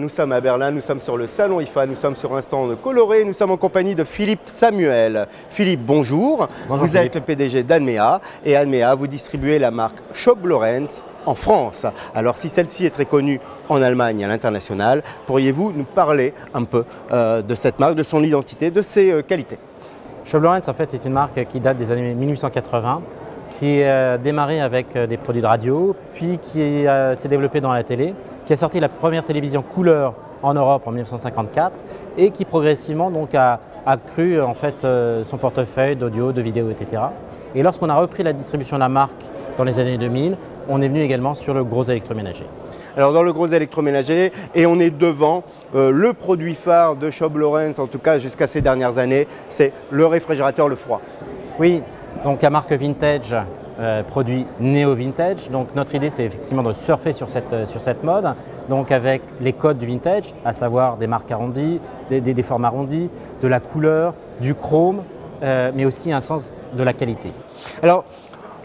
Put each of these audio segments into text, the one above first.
nous sommes à Berlin, nous sommes sur le salon IFA, nous sommes sur un stand coloré, nous sommes en compagnie de Philippe Samuel. Philippe, bonjour. Bonjour vous Philippe. êtes le PDG d'Anmea et Anmea, vous distribuez la marque Schob Lorenz en France. Alors si celle-ci est très connue en Allemagne et à l'international, pourriez-vous nous parler un peu de cette marque, de son identité, de ses qualités? Schob Lorenz, en fait, c'est une marque qui date des années 1880, qui a démarré avec des produits de radio, puis qui s'est développée dans la télé, qui a sorti la première télévision couleur en Europe en 1954 et qui progressivement donc, a accru en fait, son portefeuille d'audio, de vidéo, etc. Et lorsqu'on a repris la distribution de la marque dans les années 2000, on est venu également sur le gros électroménager. Alors dans le gros électroménager, et on est devant le produit phare de Schob Lorenz, en tout cas jusqu'à ces dernières années, c'est le réfrigérateur, le froid. Oui, donc la marque Vintage, produit néo-vintage. Donc notre idée, c'est effectivement de surfer sur cette mode, donc avec les codes du vintage, à savoir des marques arrondies, des formes arrondies, de la couleur, du chrome, mais aussi un sens de la qualité. Alors,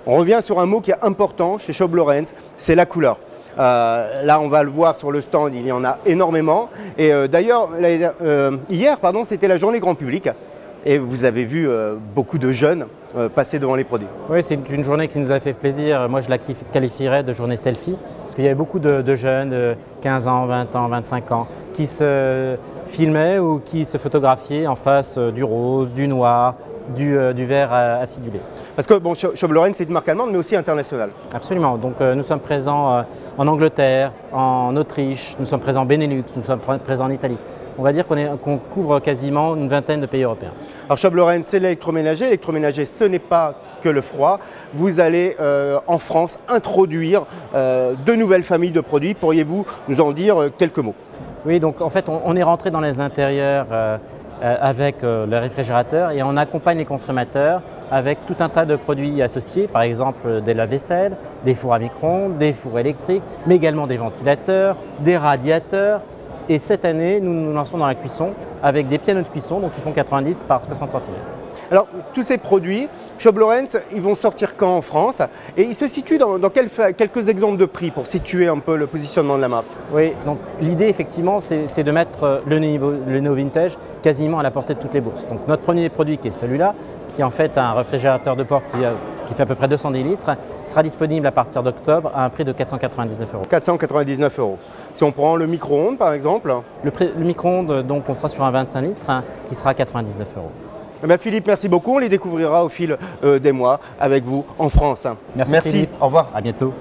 on revient sur un mot qui est important chez Schob Lorenz, c'est la couleur. Là, on va le voir sur le stand, il y en a énormément. Et d'ailleurs, hier, c'était la journée grand public. Et vous avez vu beaucoup de jeunes passer devant les produits. Oui, c'est une journée qui nous a fait plaisir. Moi, je la qualifierais de journée selfie, parce qu'il y avait beaucoup de jeunes de 15 ans, 20 ans, 25 ans, qui se filmaient ou qui se photographiaient en face du rose, du noir, du vert acidulé. Parce que bon, Schob Lorenz, c'est une marque allemande, mais aussi internationale. Absolument. Donc, nous sommes présents en Angleterre, en Autriche, nous sommes présents en Benelux, nous sommes présents en Italie. On va dire qu'on couvre quasiment une vingtaine de pays européens. Alors Schob Lorenz, c'est l'électroménager. L'électroménager, ce n'est pas que le froid. Vous allez en France introduire de nouvelles familles de produits. Pourriez-vous nous en dire quelques mots? Oui, donc en fait, on est rentré dans les intérieurs avec le réfrigérateur et on accompagne les consommateurs avec tout un tas de produits associés, par exemple des lave-vaisselle, des fours à micro-ondes, des fours électriques, mais également des ventilateurs, des radiateurs. Et cette année, nous nous lançons dans la cuisson avec des pianos de cuisson donc qui font 90 par 60 cm. Alors, tous ces produits, Schob Lorenz, ils vont sortir quand en France? Et ils se situent dans quelques exemples de prix pour situer un peu le positionnement de la marque? Oui, donc l'idée effectivement, c'est de mettre le néo-vintage quasiment à la portée de toutes les bourses. Donc notre premier produit qui est celui-là, qui est en fait un réfrigérateur de porte qui fait à peu près 210 litres, sera disponible à partir d'octobre à un prix de 499 €. 499 €. Si on prend le micro-ondes par exemple? Le micro-ondes, donc on sera sur un 25 litres qui sera à 99 €. Eh bien, Philippe, merci beaucoup. On les découvrira au fil des mois avec vous en France. Merci Philippe. Au revoir. À bientôt.